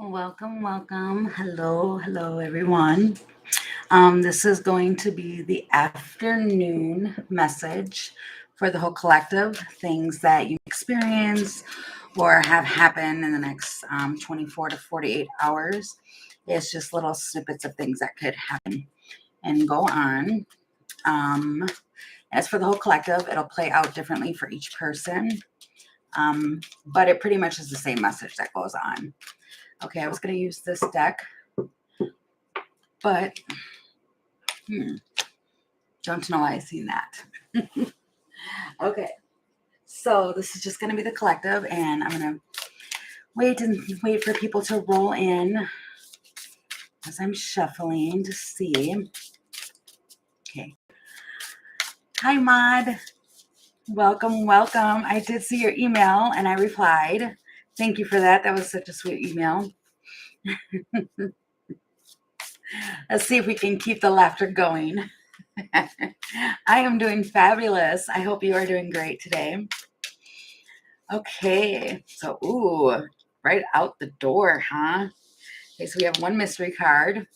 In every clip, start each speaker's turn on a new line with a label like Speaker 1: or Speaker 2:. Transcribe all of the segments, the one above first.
Speaker 1: Welcome, welcome. Hello, hello, everyone. This is going to be the afternoon message for the whole collective, things that you experience or have happen in the next 24 to 48 hours. It's just little snippets of things that could happen and go on. Um, as for the whole collective, it'll play out differently for each person, but it pretty much is the same message that goes on. Okay, I was going to use this deck, but don't know why I seen that. Okay, so this is just going to be the collective, and I'm going to wait for people to roll in as I'm shuffling to see. Okay. Hi, Maud. Welcome, welcome. I did see your email, and I replied. Thank you for that. That was such a sweet email. Let's see if we can keep the laughter going. I am doing fabulous. I hope you are doing great today. Okay, so right out the door, huh? Okay, so we have one mystery card.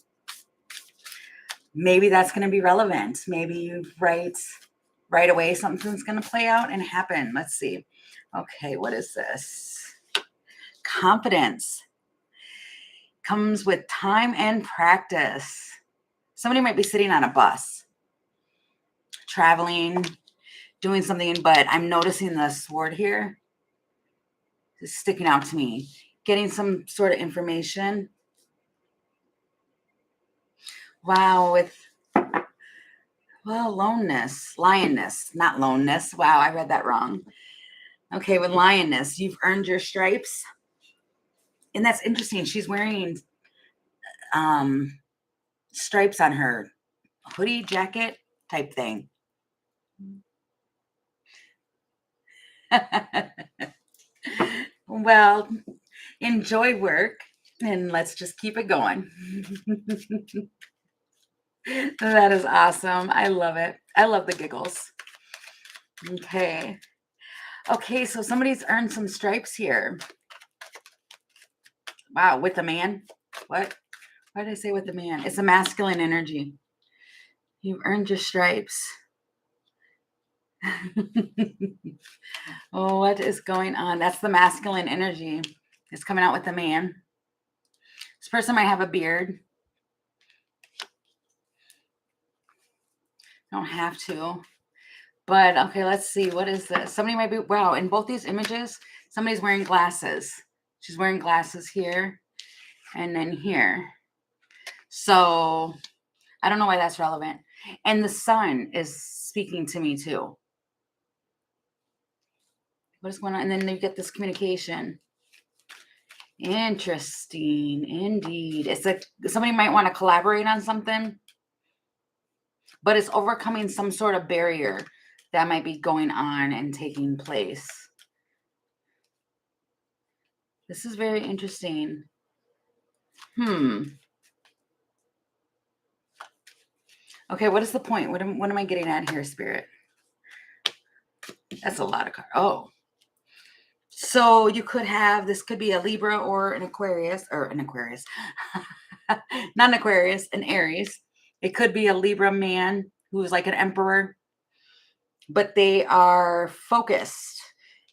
Speaker 1: Maybe that's going to be relevant. Maybe you right away something's going to play out and happen. Let's see. Okay, what is this? Confidence comes with time and practice. Somebody might be sitting on a bus, traveling, doing something, but I'm noticing the sword here is sticking out to me. Getting some sort of information. Wow, with lioness, not loneness. Wow, I read that wrong. Okay, with lioness, you've earned your stripes. And that's interesting. She's wearing stripes on her hoodie, jacket type thing. Well, enjoy work and let's just keep it going. That is awesome. I love it. I love the giggles. Okay. Okay, so somebody's earned some stripes here. Wow, with the man? What? Why did I say with the man? It's a masculine energy. You've earned your stripes. Oh, what is going on? That's the masculine energy. It's coming out with the man. This person might have a beard. Don't have to. But okay, let's see. What is this? Somebody might be, wow, in both these images, somebody's wearing glasses. She's wearing glasses here and then here. So I don't know why that's relevant. And the sun is speaking to me too. What is going on? And then you get this communication. Interesting, indeed. It's like somebody might want to collaborate on something, but it's overcoming some sort of barrier that might be going on and taking place. This is very interesting. Okay, what is the point? What am I getting at here, Spirit? That's a lot of cards. Oh. So you could have, this could be a Libra or an Aquarius, not an Aquarius, an Aries. It could be a Libra man who's like an emperor, but they are focused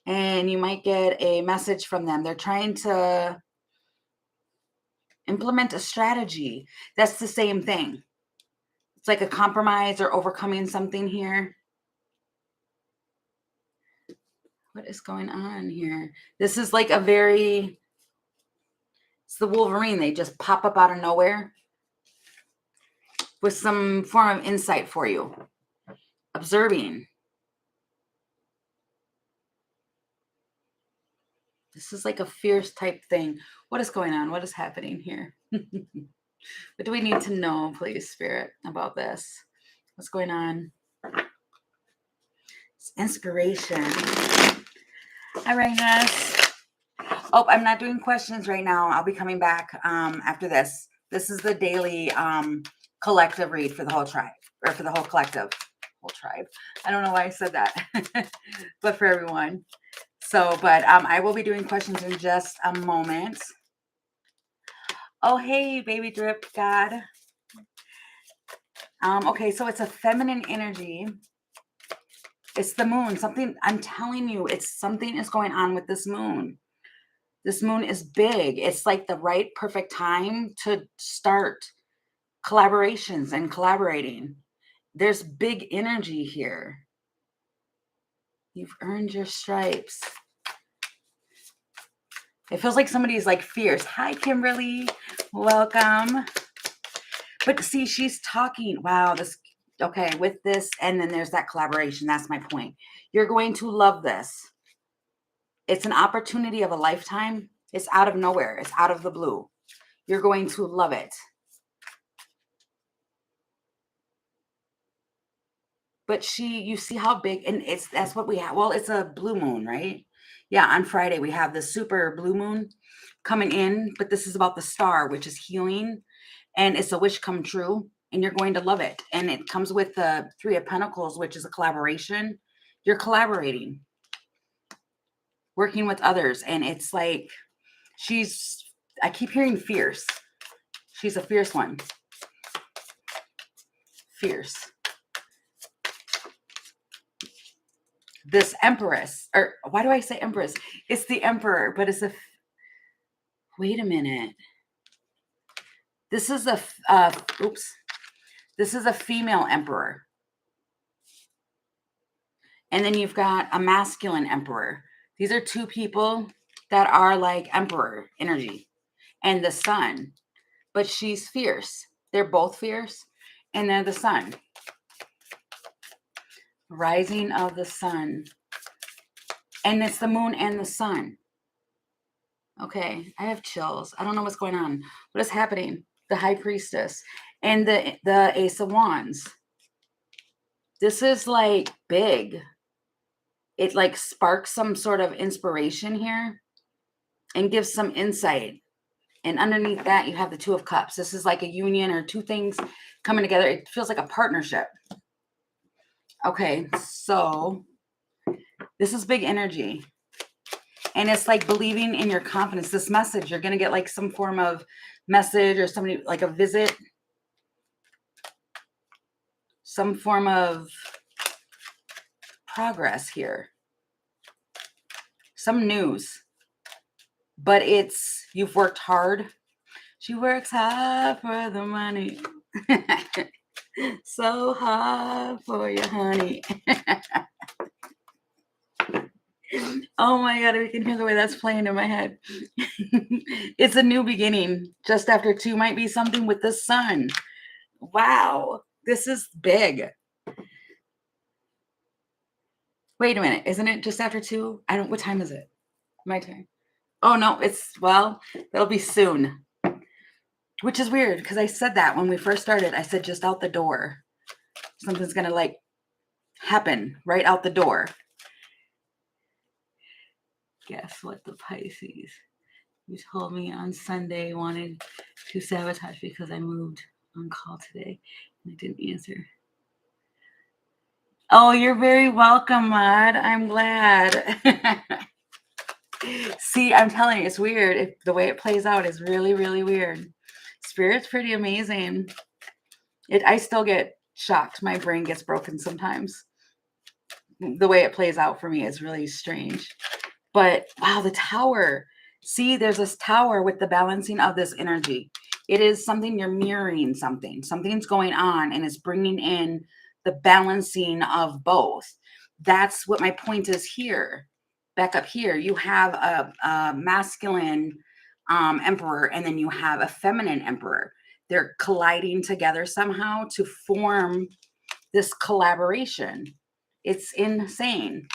Speaker 1: and you might get a message from them. They're trying to implement a strategy. That's the same thing. It's like a compromise or overcoming something here. What is going on here? This is like it's the Wolverine. They just pop up out of nowhere with some form of insight for you. Observing. This is like a fierce type thing. What is going on? What is happening here? What do we need to know, please, Spirit, about this? What's going on? It's inspiration. All right, guys. Oh, I'm not doing questions right now. I'll be coming back after this. This is the daily collective read for the whole tribe, or for the whole collective. Whole tribe. I don't know why I said that, but for everyone. So, but I will be doing questions in just a moment. Oh, hey, baby drip God. Okay, so it's a feminine energy. It's the moon. Something, I'm telling you, it's something is going on with this moon. This moon is big. It's like the right perfect time to start collaborations and collaborating. There's big energy here. You've earned your stripes. It feels like somebody's like fierce. Hi, Kimberly. Welcome. But see, she's talking. Wow, this, okay, with this, and then there's that collaboration. That's my point. You're going to love this. It's an opportunity of a lifetime. It's out of nowhere. It's out of the blue. You're going to love it. But you see how big, and that's what we have. Well, it's a blue moon, right? Yeah, on Friday we have the super blue moon coming in, but this is about the star, which is healing, and it's a wish come true, and you're going to love it. And it comes with the Three of Pentacles, which is a collaboration. You're collaborating, working with others, and it's like I keep hearing fierce. She's a fierce one. Fierce. This empress, or why do I say empress? It's the emperor, but it's wait a minute. This is this is a female emperor. And then you've got a masculine emperor. These are two people that are like emperor energy, and the sun, but she's fierce. They're both fierce, and they're the sun. Rising of the sun. And it's the moon and the sun. Okay, I have chills. I don't know what's going on. What is happening? The High Priestess and the Ace of Wands. This is like big. It like sparks some sort of inspiration here and gives some insight. And underneath that, you have the Two of Cups. This is like a union or two things coming together. It feels like a partnership. Okay, so this is big energy. And it's like believing in your confidence. This message, you're going to get like some form of message or somebody, like a visit. Some form of progress here. Some news. But it's, you've worked hard. She works hard for the money. So hard for you, honey. Oh my God, I can hear the way that's playing in my head. It's a new beginning. Just after two might be something with the sun. Wow, this is big. Wait a minute, isn't it just after two? What time is it? My time. Oh no, well, that'll be soon. Which is weird because I said that when we first started. I said just out the door. Something's gonna like happen right out the door. Guess what, the Pisces? You told me on Sunday wanted to sabotage because I moved on call today and I didn't answer. Oh, you're very welcome, Maud. I'm glad. See, I'm telling you, it's weird. The way it plays out is really, really weird. Spirit's pretty amazing. I still get shocked. My brain gets broken sometimes. The way it plays out for me is really strange. But wow, the tower. See, there's this tower with the balancing of this energy. It is something you're mirroring something. Something's going on and it's bringing in the balancing of both. That's what my point is here. Back up here, you have a masculine emperor and then you have a feminine emperor. They're colliding together somehow to form this collaboration. It's insane.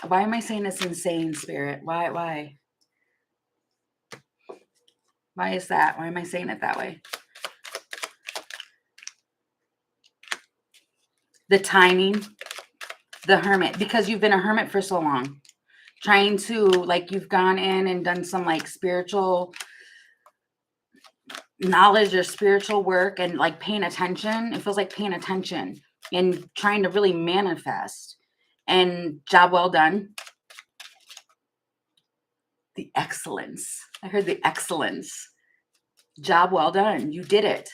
Speaker 1: Why am I saying it's insane, Spirit? Why? Why is that? Why am I saying it that way? The timing, the hermit, because you've been a hermit for so long, trying to, like, you've gone in and done some like spiritual knowledge or spiritual work and like paying attention. It feels like paying attention and trying to really manifest, and job well done. The excellence. I heard the excellence. Job well done. You did it.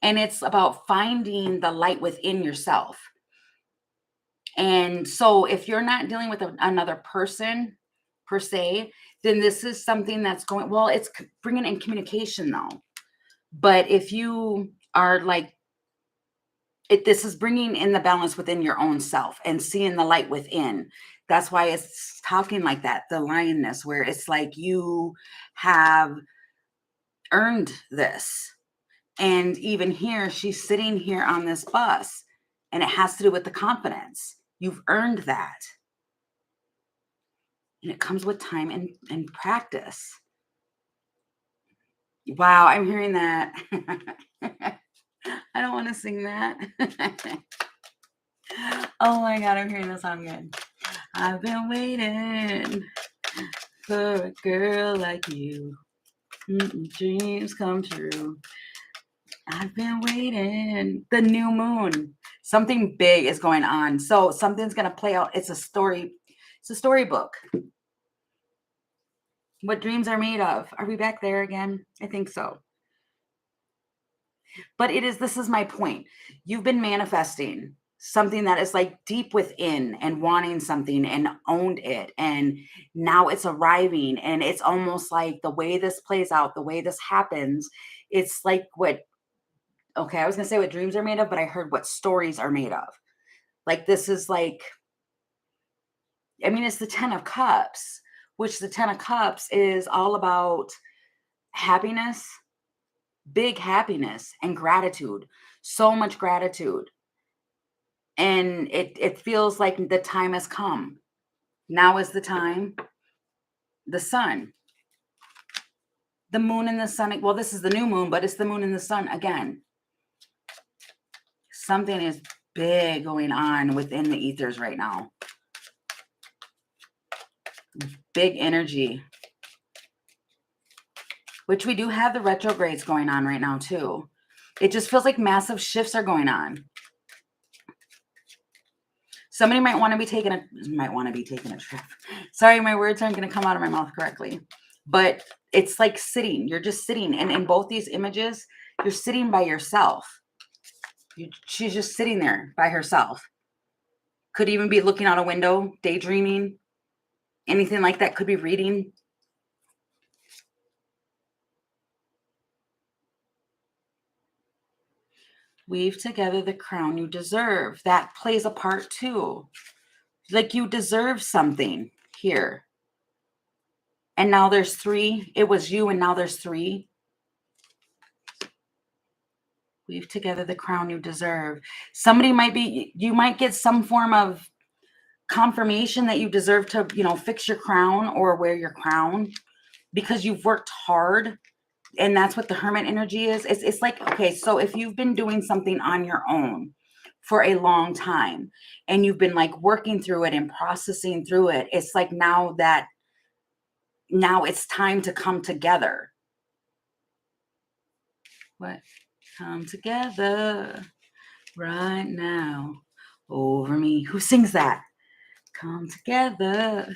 Speaker 1: And it's about finding the light within yourself. And so if you're not dealing with another person per se, then this is something that's going, well, it's bringing in communication though. But if you are like, this is bringing in the balance within your own self and seeing the light within. That's why it's talking like that, the lioness, where it's like you have earned this. And even here, she's sitting here on this bus, and it has to do with the confidence. You've earned that. And it comes with time and practice. Wow, I'm hearing that. I don't want to sing that. Oh my God, I'm hearing that song again. I've been waiting for a girl like you. Dreams come true. I've been waiting. The new moon. Something big is going on. So something's going to play out. It's a story. It's a storybook. What dreams are made of. Are we back there again? I think so. But this is my point. You've been manifesting something that is like deep within and wanting something and owned it. And now it's arriving. And it's almost like the way this plays out, the way this happens, it's like okay, I was going to say what dreams are made of, but I heard what stories are made of. Like this is like, I mean, it's the 10 of Cups, which the 10 of Cups is all about happiness, big happiness and gratitude, so much gratitude. And it feels like the time has come. Now is the time. The sun, the moon and the sun. Well, this is the new moon, but it's the moon and the sun again. Something is big going on within the ethers right now. Big energy. Which we do have the retrogrades going on right now too. It just feels like massive shifts are going on. Somebody might want to be taking a trip. Sorry, my words aren't going to come out of my mouth correctly. But it's like sitting. You're just sitting. And in both these images, you're sitting by yourself. She's just sitting there by herself. Could even be looking out a window, daydreaming. Anything like that. Could be reading. Weave together the crown you deserve. That plays a part too. Like you deserve something here. And now there's 3. It was you and now there's 3. Weave together the crown you deserve. You might get some form of confirmation that you deserve to, fix your crown or wear your crown because you've worked hard. And that's what the Hermit energy is. It's like, okay, so if you've been doing something on your own for a long time and you've been like working through it and processing through it, it's like now it's time to come together. What? Come together right now over me. Who sings that? Come together.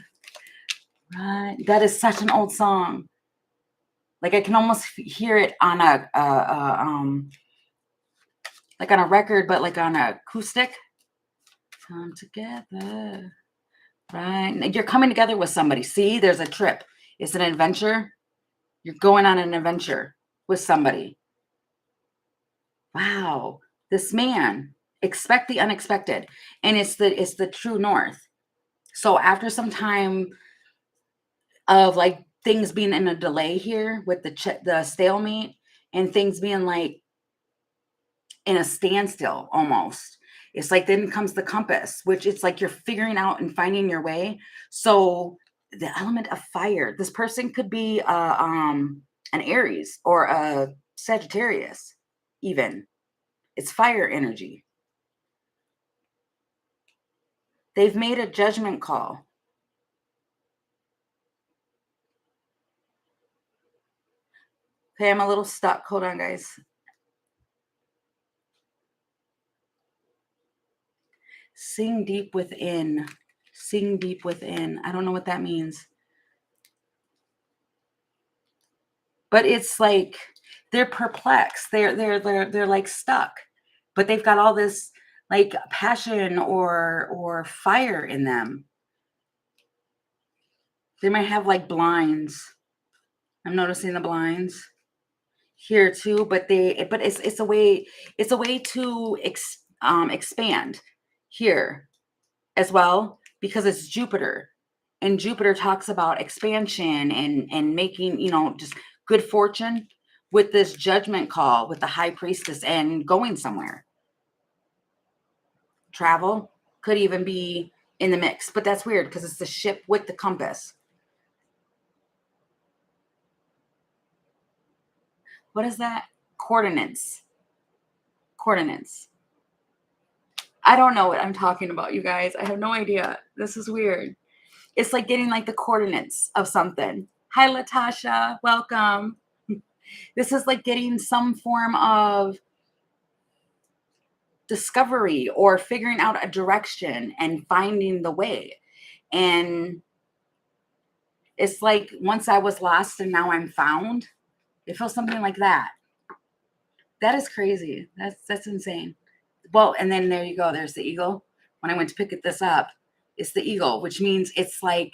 Speaker 1: Right. That is such an old song. Like I can almost hear it on like on a record, but like on a acoustic. Come together. Right. You're coming together with somebody. See, there's a trip. It's an adventure. You're going on an adventure with somebody. Wow. This man, expect the unexpected. And it's the true north. So after some time of like things being in a delay here with the stalemate and things being like in a standstill almost, it's like then comes the compass, which it's like you're figuring out and finding your way. So the element of fire, this person could be an Aries or a Sagittarius even. It's fire energy. They've made a judgment call. Okay, I'm a little stuck. Hold on, guys. Sing deep within. Sing deep within. I don't know what that means. but it's like they're perplexed. They're like stuck, but they've got all this like passion or fire in them. They might have like blinds. I'm noticing the blinds here too, but it's a way to expand here as well, because it's Jupiter, and Jupiter talks about expansion and making, just good fortune with this judgment call with the high priestess and going somewhere. Travel could even be in the mix, but that's weird because it's the ship with the compass. What is that? Coordinates. Coordinates. I don't know what I'm talking about, you guys. I have no idea. This is weird. It's like getting like the coordinates of something. Hi, Latasha. Welcome. This is like getting some form of discovery or figuring out a direction and finding the way. And it's like once I was lost and now I'm found. It feels something like that. That is crazy. That's insane. Well, and then there you go. There's the eagle. When I went to pick this up, it's the eagle, which means it's like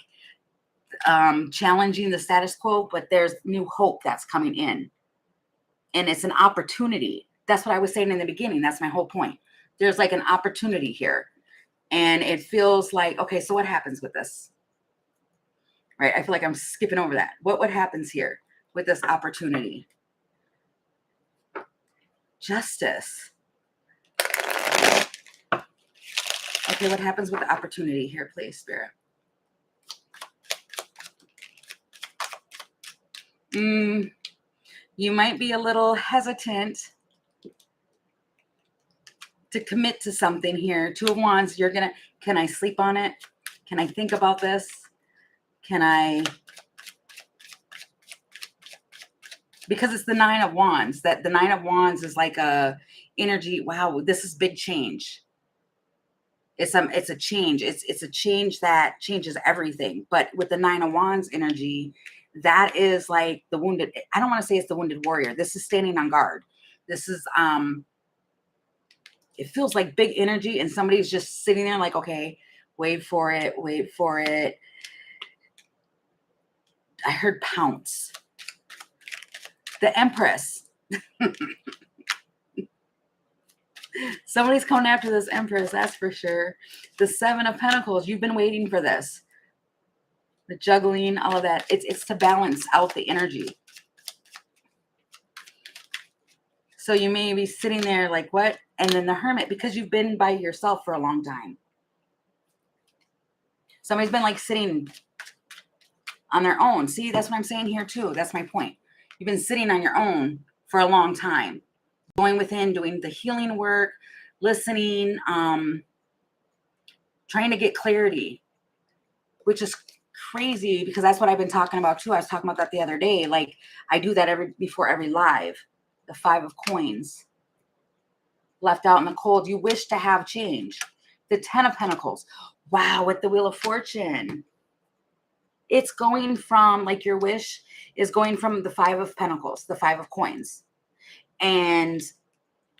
Speaker 1: challenging the status quo, but there's new hope that's coming in. And it's an opportunity. That's what I was saying in the beginning. That's my whole point. There's like an opportunity here. And it feels like, okay, so what happens with this? Right? I feel like I'm skipping over that. What happens here with this opportunity? Justice. Okay, what happens with the opportunity here, please, Spirit? You might be a little hesitant to commit to something here. Two of Wands, can I sleep on it? Can I think about this? Because it's the Nine of Wands. That the Nine of Wands is like a energy. Wow, this is big change. It's a change. It's a change that changes everything. But with the Nine of Wands energy, that is like the wounded. I don't want to say it's the wounded warrior. This is standing on guard. This is it feels like big energy, and somebody's just sitting there like, okay, wait for it, wait for it. I heard pounce. The Empress. Somebody's coming after this Empress, that's for sure. The Seven of Pentacles. You've been waiting for this. The juggling, all of that. It's to balance out the energy. So you may be sitting there like, what? And then the Hermit, because you've been by yourself for a long time. Somebody's been like sitting on their own. See, that's what I'm saying here too. That's my point. You've been sitting on your own for a long time. Going within, doing the healing work, listening, trying to get clarity, which is crazy because that's what I've been talking about too. I was talking about that the other day. Like I do that before every live. The Five of Coins. Left out in the cold. You wish to have change. The Ten of Pentacles. Wow, with the Wheel of Fortune. It's going from, like, your wish is going from the Five of Pentacles, the Five of Coins. And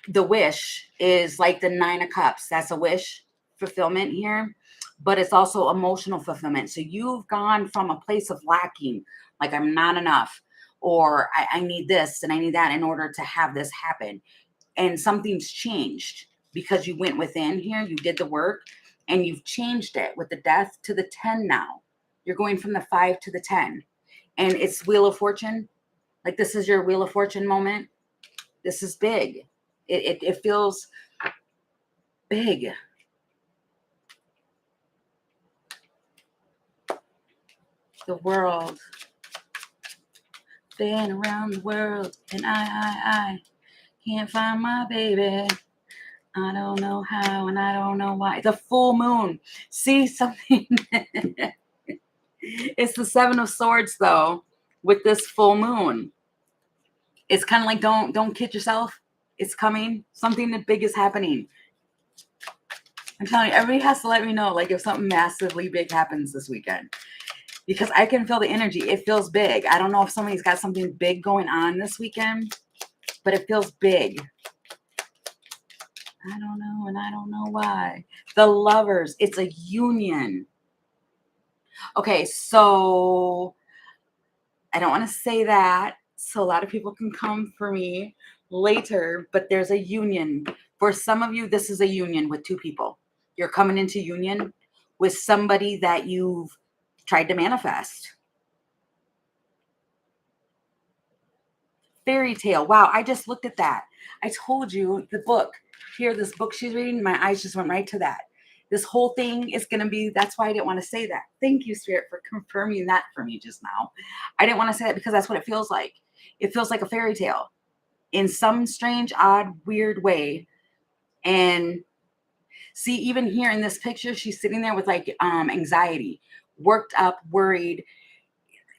Speaker 1: the wish is like the Nine of Cups. That's a wish fulfillment here. But it's also emotional fulfillment. So you've gone from a place of lacking, like I'm not enough, or I need this and I need that in order to have this happen. And something's changed because you went within here, you did the work, and you've changed it with the Death to the 10 now. You're going from the 5 to the 10. And it's Wheel of Fortune. Like this is your Wheel of Fortune moment. This is big. It feels big. The world. Been around the world, and I can't find my baby. I don't know how, and I don't know why. The full moon. See something? It's the Seven of Swords, though, with this full moon. It's kind of like, don't kid yourself. It's coming. Something big is happening. I'm telling you, everybody has to let me know, like, if something massively big happens this weekend. because I can feel the energy. It feels big. I don't know if somebody's got something big going on this weekend, but it feels big. I don't know, and I don't know why. The Lovers, it's a union. Okay, so I don't want to say that, so a lot of people can come for me later, but there's a union. For some of you, this is a union with two people. You're coming into union with somebody that you've tried to manifest. Fairytale. Wow, I just looked at that. I told you the book. Here, this book she's reading, my eyes just went right to that. This whole thing is going to be, that's why I didn't want to say that. Thank you, Spirit, for confirming that for me just now. I didn't want to say that because that's what it feels like. It feels like a fairy tale in some strange, odd, weird way. And see, even here in this picture, she's sitting there with like anxiety, worked up, worried,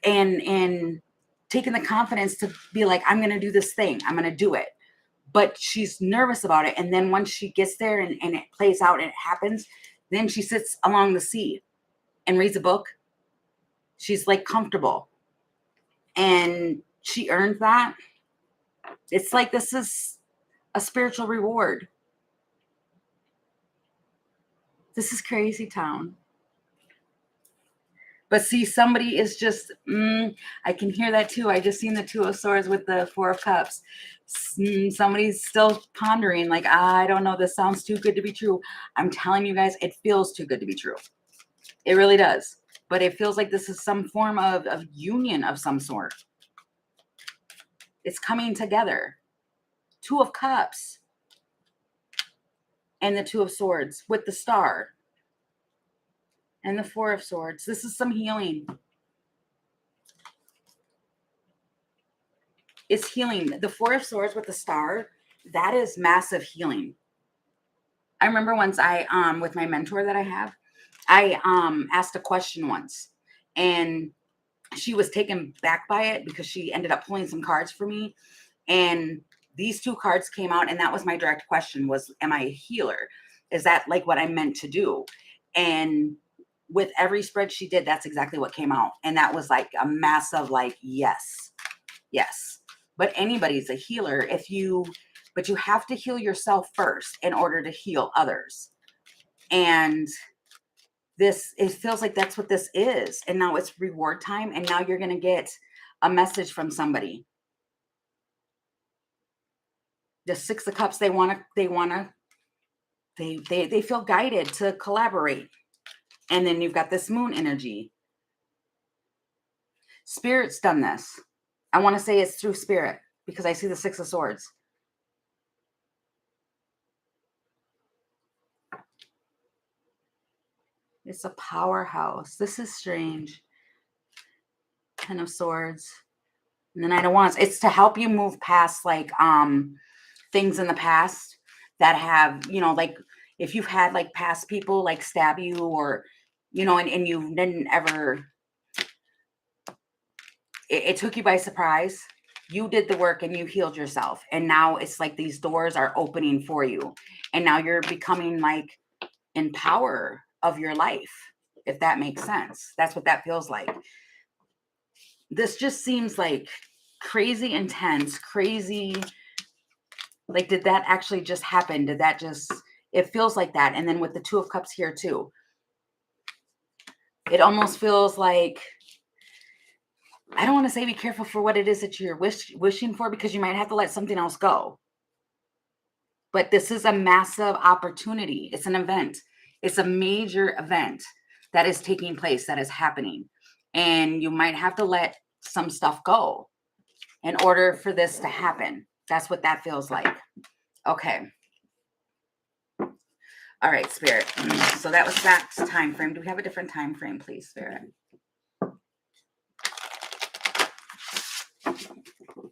Speaker 1: and taking the confidence to be like, I'm going to do this thing. I'm going to do it. But she's nervous about it. And then once she gets there and it plays out and it happens, then she sits along the sea and reads a book. She's like comfortable. And she earned that. It's like this is a spiritual reward. This is crazy town. But see, somebody is just, I can hear that too. I just seen the Two of Swords with the Four of Cups. Somebody's still pondering, like, I don't know, this sounds too good to be true. I'm telling you guys, it feels too good to be true. It really does. But it feels like this is some form of union of some sort. It's coming together. Two of Cups and the Two of Swords with the Star and the Four of Swords. This is some healing. It's healing. The Four of Swords with the Star, that is massive healing. I remember once with my mentor that I have, I asked a question once, and she was taken back by it because she ended up pulling some cards for me, and these two cards came out, and that was my direct question was, am I a healer? Is that like what I'm meant to do? And with every spread she did, that's exactly what came out. And that was like a massive, like, yes. But anybody's a healer but you have to heal yourself first in order to heal others. And it feels like that's what this is. And now it's reward time. And now you're going to get a message from somebody. The Six of Cups, they feel guided to collaborate. And then you've got this moon energy. Spirit's done this. I want to say it's through Spirit because I see the Six of Swords. It's a powerhouse. This is strange. Ten of Swords. And the Knight of Wands. It's to help you move past like things in the past that have, like if you've had like past people like stab you or, and you didn't ever, it took you by surprise. You did the work and you healed yourself. And now it's like these doors are opening for you. And now you're becoming like in power of your life, if that makes sense. That's what that feels like. This just seems like crazy intense, crazy. Like, did that actually just happen? It feels like that. And then with the Two of Cups here too, it almost feels like, I don't want to say be careful for what it is that you're wishing for, because you might have to let something else go. But this is a massive opportunity. It's an event. It's a major event that is taking place, that is happening. And you might have to let some stuff go in order for this to happen. That's what that feels like. Okay. All right, Spirit. So that was that time frame. Do we have a different time frame, please, Spirit?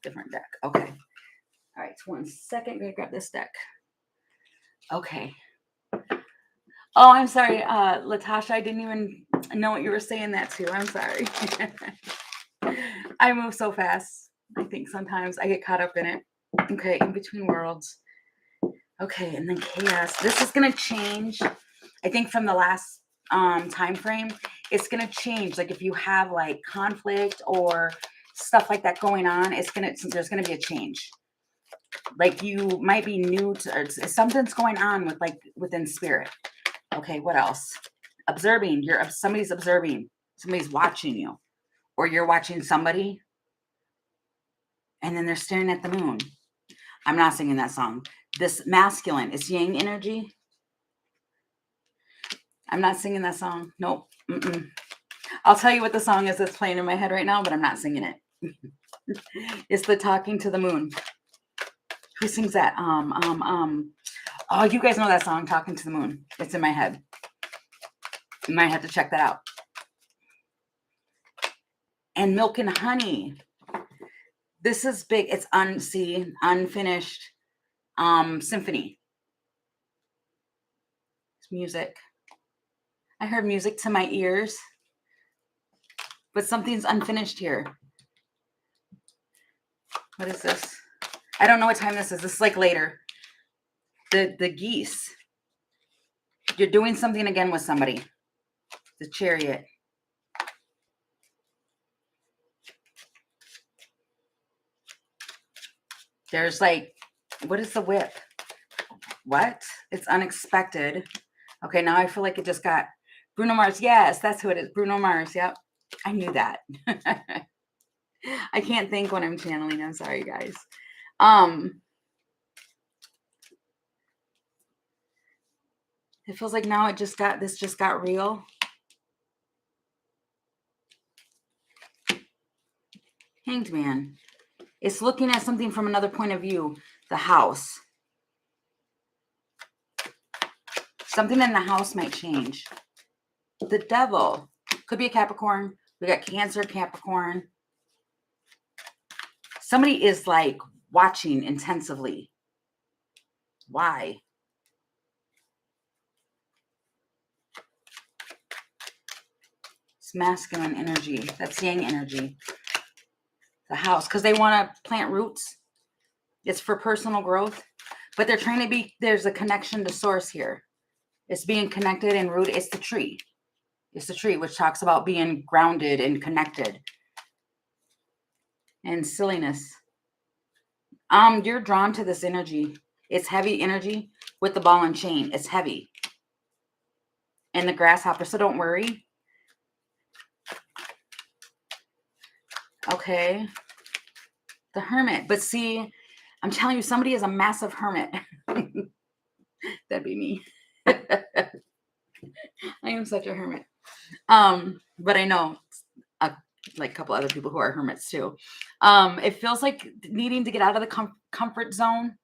Speaker 1: Different deck. Okay. All right, 1 second. I'm going to grab this deck. Okay. Oh, I'm sorry, Latasha. I didn't even know what you were saying that to. I'm sorry. I move so fast. I think sometimes I get caught up in it. Okay, in between worlds. Okay, and then chaos. This is going to change, I think, from the last time frame. it's going to change. Like if you have like conflict or stuff like that going on, there's going to be a change. Like you might be new to, or something's going on with like within spirit. Okay, what else? Observing. Somebody's observing. Somebody's watching you, or you're watching somebody, and then they're staring at the moon. I'm not singing that song. This masculine is yang energy. I'm not singing that song. Nope. I'll tell you what the song is that's playing in my head right now, but I'm not singing it. It's the Talking to the Moon. Who sings that? Oh, you guys know that song, Talking to the Moon. It's in my head. You might have to check that out. And Milk and Honey. This is big. It's unfinished symphony. It's music. I heard music to my ears, but something's unfinished here. What is this? I don't know what time this is. This is like later. The geese. You're doing something again with somebody. The Chariot. There's like, what is the whip? What? It's unexpected. Okay, now I feel like it just got Bruno Mars. Yes, that's who it is. Bruno Mars. Yep. I knew that. I can't think when I'm channeling. I'm sorry, guys. It feels like now this just got real. Hanged Man. It's looking at something from another point of view. The house. Something in the house might change. The Devil. Could be a Capricorn. We got Cancer, Capricorn. Somebody is like watching intensively. Why? It's masculine energy. That's yang energy. The house. Because they want to plant roots. It's for personal growth. But they're trying to be, there's a connection to source here. It's being connected and rooted. It's the tree. It's the tree, which talks about being grounded and connected. And silliness. You're drawn to this energy. It's heavy energy with the ball and chain. It's heavy. And the grasshopper. So don't worry. Okay. The Hermit. But see, I'm telling you, somebody is a massive hermit. That'd be me. I am such a hermit. But I know like a couple other people who are hermits too. It feels like needing to get out of the comfort zone.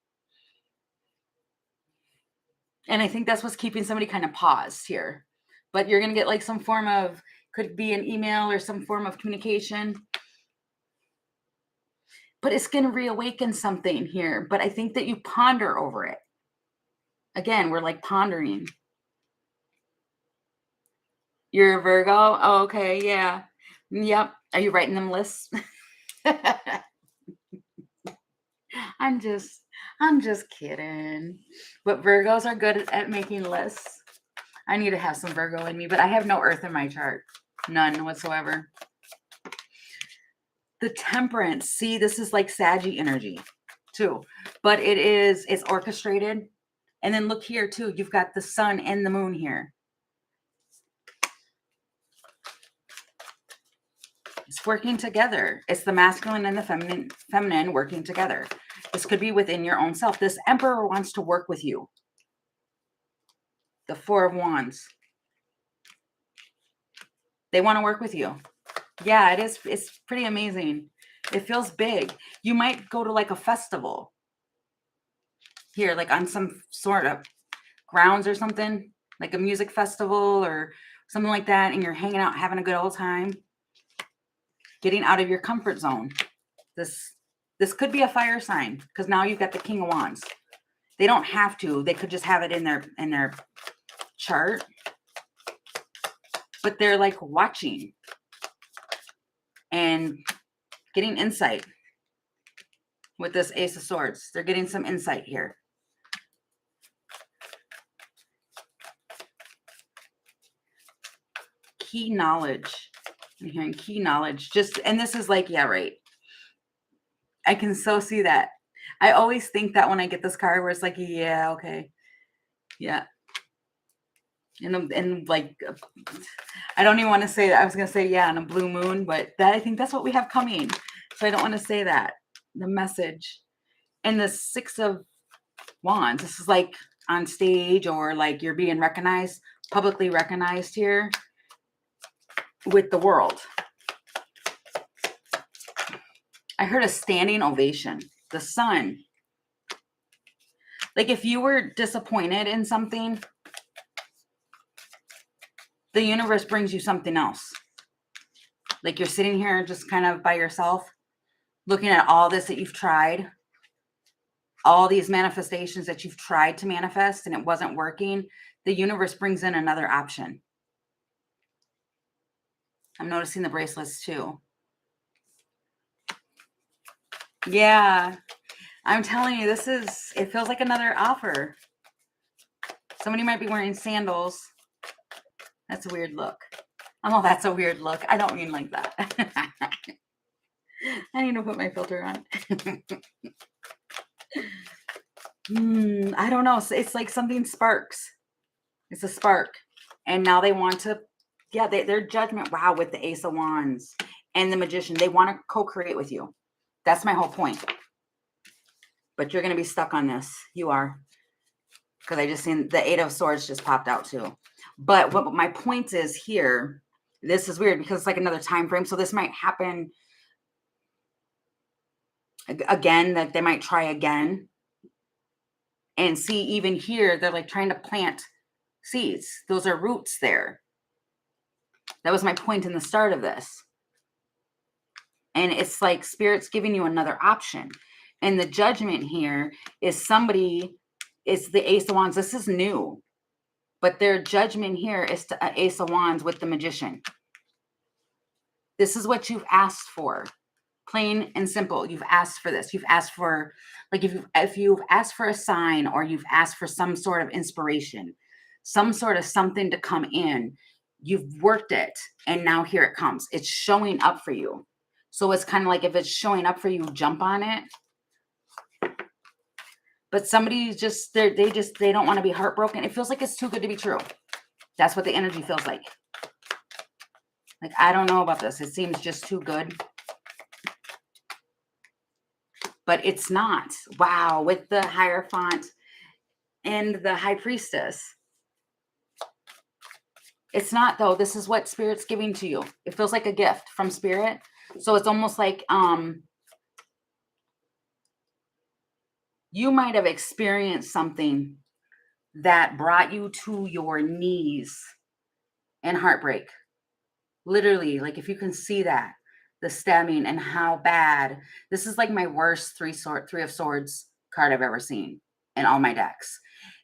Speaker 1: And I think that's what's keeping somebody kind of paused here. But you're going to get like some form of, could be an email or some form of communication. But it's going to reawaken something here. But I think that you ponder over it. Again, we're like pondering. You're a Virgo? Oh, okay, yeah. Yep. Are you writing them lists? I'm just kidding. But Virgos are good at making lists. I need to have some Virgo in me, but I have no earth in my chart. None whatsoever. The Temperance. See, this is like Saggy energy too. But it's orchestrated. And then look here too. You've got the sun and the moon here. It's working together. It's the masculine and the feminine working together. This could be within your own self. This Emperor wants to work with you. The Four of Wands. They want to work with you. Yeah, it is. It's pretty amazing. It feels big. You might go to like a festival here, like on some sort of grounds or something, like a music festival or something like that. And you're hanging out, having a good old time, getting out of your comfort zone. This could be a fire sign because now you've got the King of Wands. They don't have to. They could just have it in their chart. But they're like watching and getting insight with this Ace of Swords. They're getting some insight here. key knowledge. I'm hearing key knowledge. Just, and this is like, yeah, right. I can so see that. I always think that when I get this card where it's like, yeah, okay. Yeah. And like, I don't even want to say that. I was going to say, yeah, on a blue moon, but that, I think that's what we have coming. So I don't want to say that. The message. And the 6 of Wands. This is like on stage, or like you're being recognized, publicly recognized here with the world. I heard a standing ovation. The Sun. Like if you were disappointed in something, the universe brings you something else. Like you're sitting here just kind of by yourself, looking at all this that you've tried, all these manifestations that you've tried to manifest and it wasn't working. The universe brings in another option. I'm noticing the bracelets too. Yeah, I'm telling you, this is, it feels like another offer. Somebody might be wearing sandals. That's a weird look. Oh, that's a weird look. I don't mean like that. I need to put my filter on. I don't know. It's like something sparks. It's a spark. And now they want to, yeah, their judgment, wow, with the Ace of Wands and the Magician, they want to co-create with you. That's my whole point. But you're going to be stuck on this. You are. Because I just seen the 8 of Swords just popped out too. But what my point is here, this is weird because it's like another time frame. So this might happen again, that they might try again. And see, even here, they're like trying to plant seeds. Those are roots there. That was my point in the start of this. And it's like Spirit's giving you another option. And the Judgment here is somebody, it's the Ace of Wands. This is new. But their judgment here is to Ace of Wands with the Magician. This is what you've asked for. Plain and simple. You've asked for this. You've asked for, like, if you've asked for a sign, or you've asked for some sort of inspiration, some sort of something to come in, you've worked it, and now here it comes. It's showing up for you. So it's kind of like, if it's showing up for you, jump on it. But somebody just, they don't want to be heartbroken. It feels like it's too good to be true. That's what the energy feels like. Like, I don't know about this. It seems just too good. But it's not. Wow, with the Hierophant and the High Priestess. It's not, though. This is what Spirit's giving to you. It feels like a gift from Spirit. So it's almost like you might have experienced something that brought you to your knees in heartbreak. Literally, like if you can see that, the stemming and how bad. This is like my worst Three of Swords card I've ever seen in all my decks.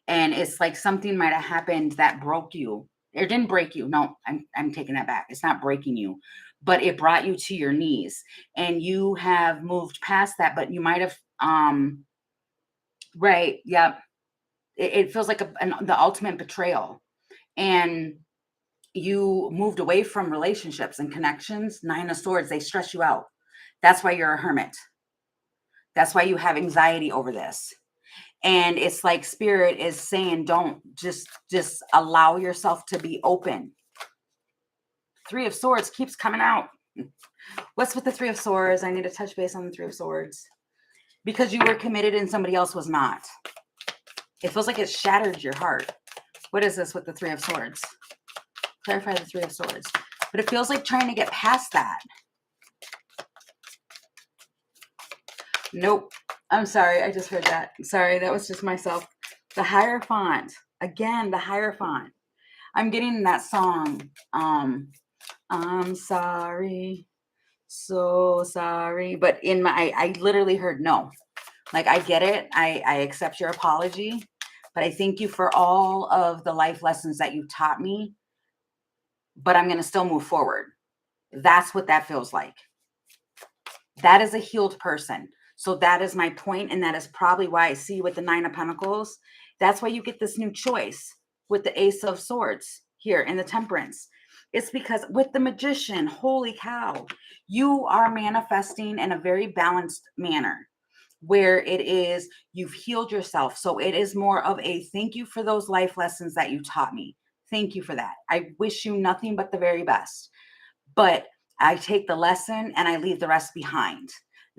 Speaker 1: And it's like something might have happened that broke you. It didn't break you. No, I'm taking that back. It's not breaking you, but it brought you to your knees, and you have moved past that. But you might have, right. Yeah. It feels like the ultimate betrayal. And you moved away from relationships and connections. 9 of Swords, they stress you out. That's why you're a hermit. That's why you have anxiety over this. And it's like Spirit is saying, don't just allow yourself to be open. 3 of Swords keeps coming out. What's with the 3 of Swords? I need to touch base on the 3 of Swords. Because you were committed and somebody else was not. It feels like it shattered your heart. What is this with the 3 of Swords? Clarify the 3 of Swords. But it feels like trying to get past that. Nope. I'm sorry. I just heard that. Sorry. That was just myself. The Hierophant. Again, the Hierophant. I'm getting that song. I'm sorry. So sorry. But in my, I literally heard no. Like, I get it. I accept your apology. But I thank you for all of the life lessons that you taught me. But I'm going to still move forward. That's what that feels like. That is a healed person. So that is my point, and that is probably why I see with the 9 of Pentacles. That's why you get this new choice with the Ace of Swords here in the Temperance. It's because with the magician, holy cow, you are manifesting in a very balanced manner where it is you've healed yourself. So it is more of a thank you for those life lessons that you taught me. Thank you for that. I wish you nothing but the very best. But I take the lesson and I leave the rest behind.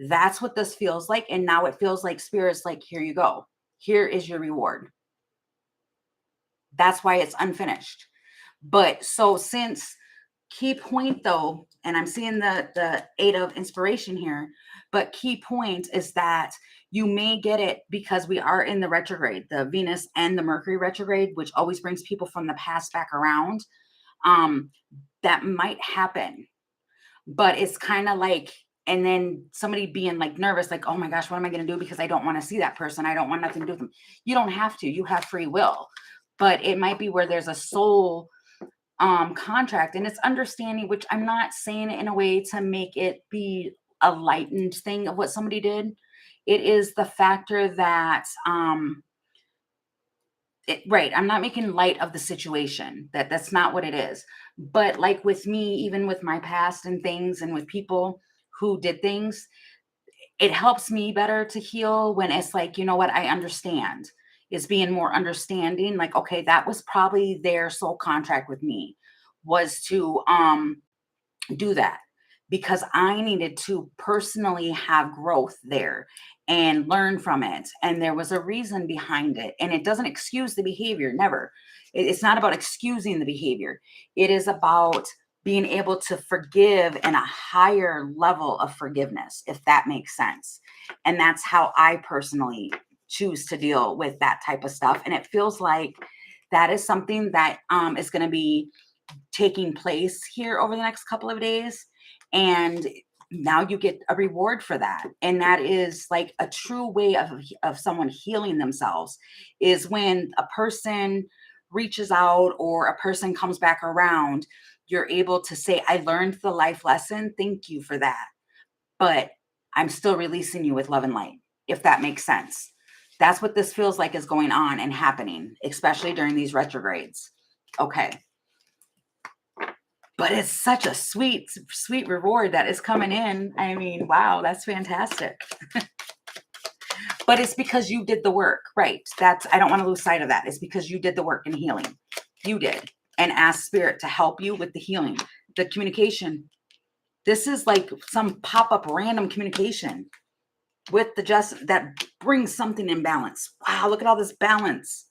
Speaker 1: That's what this feels like. And now it feels like spirit's like, here you go. Here is your reward. That's why it's unfinished. But so since key point though, and I'm seeing the 8 of inspiration here, but key point is that you may get it because we are in the retrograde, the Venus and the Mercury retrograde, which always brings people from the past back around. That might happen, but it's kind of like, and then somebody being like nervous, like, oh my gosh, what am I going to do? Because I don't want to see that person. I don't want nothing to do with them. You don't have to, you have free will, but it might be where there's a soul contract, and it's understanding, which I'm not saying it in a way to make it be a lightened thing of what somebody did. It is the factor that right, I'm not making light of the situation. That's not what it is. But like with me, even with my past and things, and with people who did things, it helps me better to heal when it's like, you know what, I understand. Is being more understanding, like, okay, that was probably their soul contract with me, was to do that because I needed to personally have growth there and learn from it. And there was a reason behind it. And it doesn't excuse the behavior, never. It's not about excusing the behavior, it is about being able to forgive in a higher level of forgiveness, if that makes sense. And that's how I personally choose to deal with that type of stuff. And it feels like that is something that is going to be taking place here over the next couple of days. And now you get a reward for that. And that is like a true way of someone healing themselves, is when a person reaches out or a person comes back around, you're able to say, I learned the life lesson. Thank you for that. But I'm still releasing you with love and light, if that makes sense. That's what this feels like is going on and happening, especially during these retrogrades. Okay. But it's such a sweet, sweet reward that is coming in. I mean, wow, that's fantastic. But it's because you did the work, right? I don't want to lose sight of that. It's because you did the work in healing. You did. And ask spirit to help you with the healing, the communication. This is like some pop-up random communication with the just that brings something in balance. Wow, look at all this balance.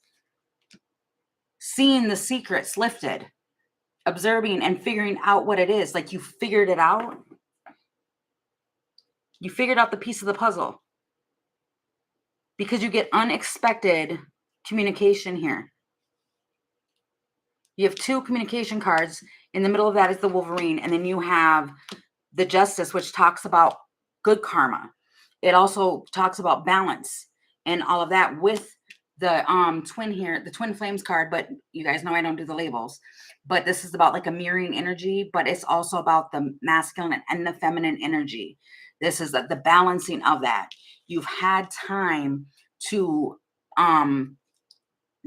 Speaker 1: Seeing the secrets lifted. Observing and figuring out what it is. Like you figured it out. You figured out the piece of the puzzle. Because you get unexpected communication here. You have 2 communication cards. In the middle of that is the Wolverine. And then you have the Justice, which talks about good karma. It also talks about balance and all of that, with the twin here, the twin flames card. But you guys know I don't do the labels. But this is about like a mirroring energy, but it's also about the masculine and the feminine energy. This is the balancing of that. You've had time to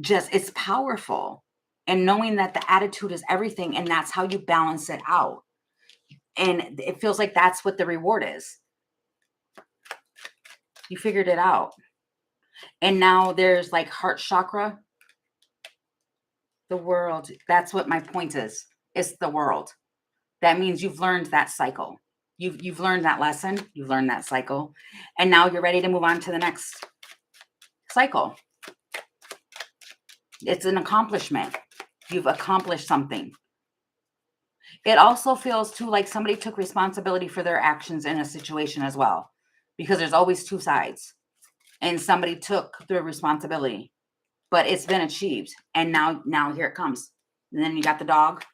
Speaker 1: just, it's powerful. And knowing that the attitude is everything, and that's how you balance it out. And it feels like that's what the reward is. You figured it out. And now there's like heart chakra. The world. That's what my point is. It's the world. That means you've learned that cycle. You've learned that lesson. You've learned that cycle. And now you're ready to move on to the next cycle. It's an accomplishment. You've accomplished something. It also feels too like somebody took responsibility for their actions in a situation as well, because there's always 2 sides, and somebody took the responsibility, but it's been achieved. And now here it comes. And then you got the dog.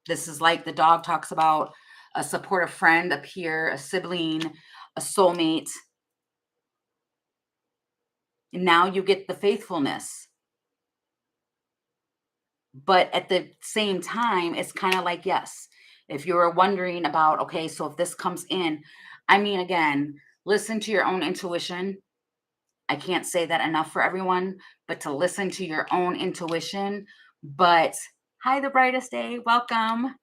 Speaker 1: This is like the dog talks about a supportive friend, a peer, a sibling, a soulmate. And now you get the faithfulness. But at the same time, it's kind of like, yes, if you were wondering about, okay, so if this comes in, I mean, again, listen to your own intuition. I can't say that enough for everyone, but to listen to your own intuition. But Hi, the brightest day. Welcome.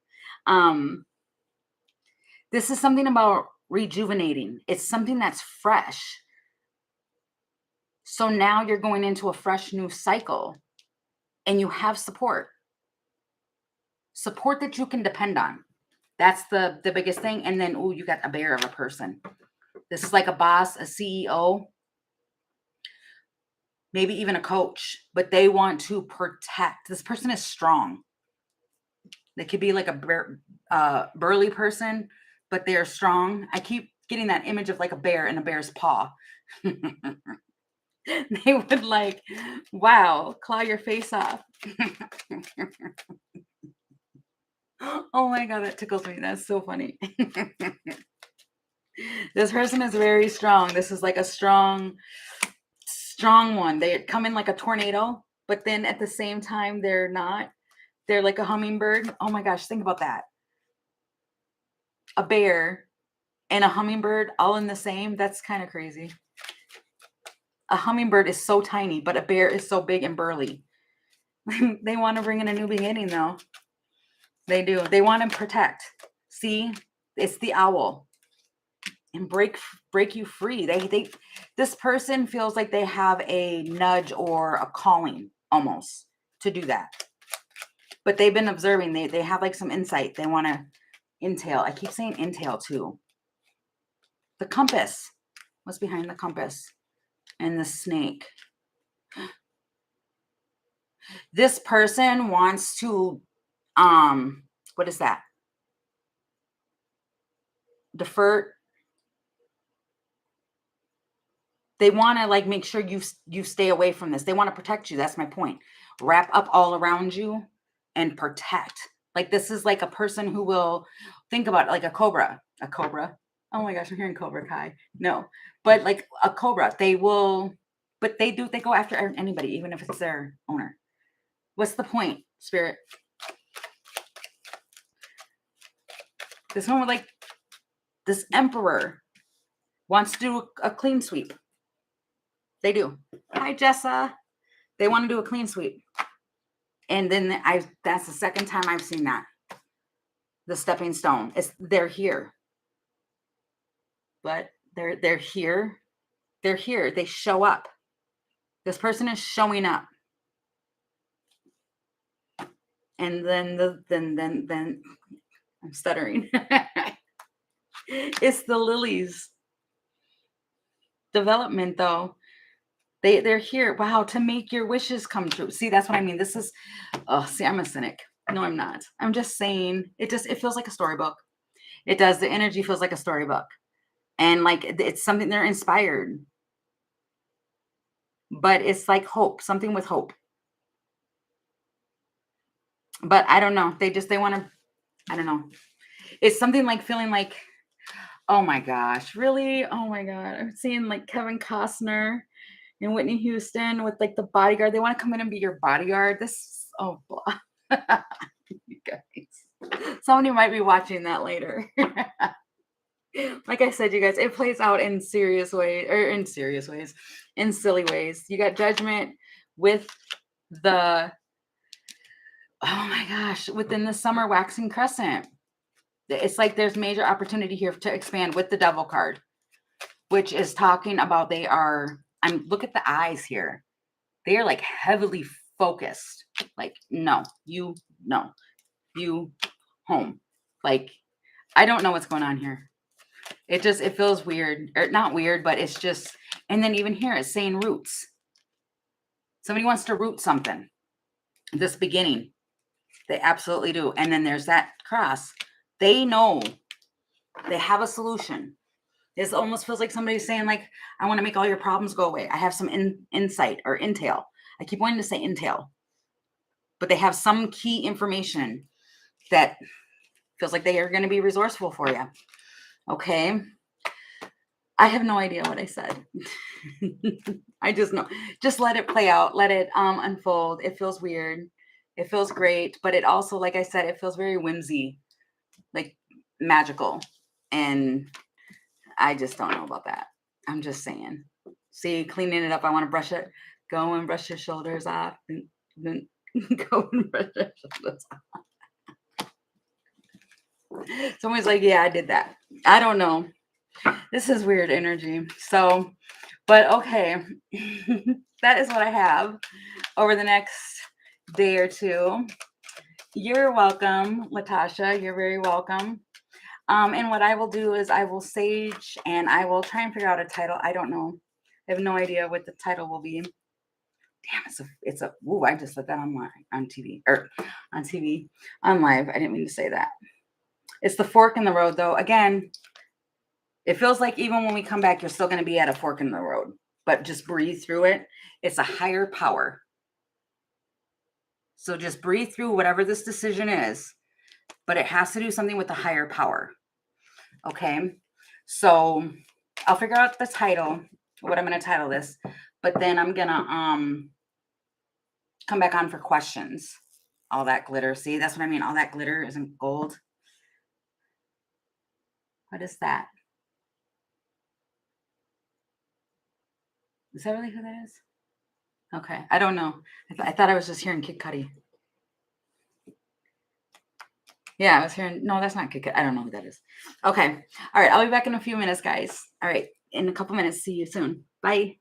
Speaker 1: Um, this is something about rejuvenating. It's something that's fresh. So now you're going into a fresh new cycle and you have support. Support that you can depend on. That's the biggest thing. And then, oh, you got a bear of a person. This is like a boss, a CEO, maybe even a coach, but they want to protect. This person is strong. They could be like a burly person, but they're strong. I keep getting that image of like a bear and a bear's paw. They would like, wow, claw your face off. Oh my God, that tickles me. That's so funny. This person is very strong. This is like a strong one. They come in like a tornado, but then at the same time, they're not. They're like a hummingbird. Oh my gosh, think about that. A bear and a hummingbird all in the same. That's kind of crazy. A hummingbird is so tiny, but a bear is so big and burly. They want to bring in a new beginning, though. They do. They want to protect. See, it's the owl and break you free. This person feels like they have a nudge or a calling almost to do that. But they've been observing. They have like some insight. They want to intel. I keep saying intel too. The compass. What's behind the compass? And the snake. This person wants to what is that? Defer. They want to like make sure you stay away from this. They want to protect you. That's my point. Wrap up all around you and protect. Like this is like a person who will think about it, like a cobra. A cobra. Oh my gosh, I'm hearing Cobra Kai. No, but like a cobra, they will. But they go after anybody, even if it's their owner. What's the point, Spirit? This one with like this emperor wants to do a clean sweep. They do. Hi, Jessa. They want to do a clean sweep. And then that's the second time I've seen that. The stepping stone. They're here. But they're here. They're here. They show up. This person is showing up. And then I'm stuttering. It's the lilies. Development though. They're here. Wow, to make your wishes come true. See, that's what I mean. This is see, I'm a cynic. No, I'm not. I'm just saying it feels like a storybook. It does. The energy feels like a storybook. And like it's something they're inspired. But it's like hope, something with hope. But I don't know. They want to, I don't know. It's something like feeling like, oh my gosh, really? Oh my God. I'm seeing like Kevin Costner and Whitney Houston with like the bodyguard. They want to come in and be your bodyguard. Oh, blah. You guys. Somebody might be watching that later. Like I said, you guys, it plays out in serious ways, in silly ways. You got judgment with the, oh my gosh, within the summer waxing crescent. It's like there's major opportunity here to expand with the devil card, which is talking about look at the eyes here. They are like heavily focused. Like, no, you home. Like, I don't know what's going on here. It feels weird, or not weird, but it's just, and then even here it's saying roots. Somebody wants to root something. This beginning, they absolutely do. And then there's that cross. They know they have a solution. This almost feels like somebody's saying like, I want to make all your problems go away. I have some insight or intel. I keep wanting to say intel, but they have some key information that feels like they are going to be resourceful for you. Okay. I have no idea what I said. I just know. Just let it play out. Let it unfold. It feels weird. It feels great, but it also, like I said, it feels very whimsy, like magical. And I just don't know about that. I'm just saying. See, cleaning it up. I want to brush it. Go and brush your shoulders off. And Someone's like, yeah, I did that. I don't know. This is weird energy. So, but okay. That is what I have over the next day or two. You're welcome, Latasha. You're very welcome. And what I will do is I will sage and I will try and figure out a title. I don't know. I have no idea what the title will be. Damn, ooh, I just said that on TV or on TV, on live. I didn't mean to say that. It's the fork in the road though. Again, it feels like even when we come back, you're still going to be at a fork in the road, but just breathe through it. It's a higher power. So just breathe through whatever this decision is, but it has to do something with the higher power. Okay. So I'll figure out the title, what I'm going to title this, but then I'm going to come back on for questions. All that glitter. See, that's what I mean. All that glitter isn't gold. What is that? Is that really who that is? Okay. I don't know. I thought I was just hearing Kid Cudi. Yeah, I was hearing. No, that's not Kid Cudi. I don't know who that is. Okay. All right. I'll be back in a few minutes, guys. All right. In a couple minutes. See you soon. Bye.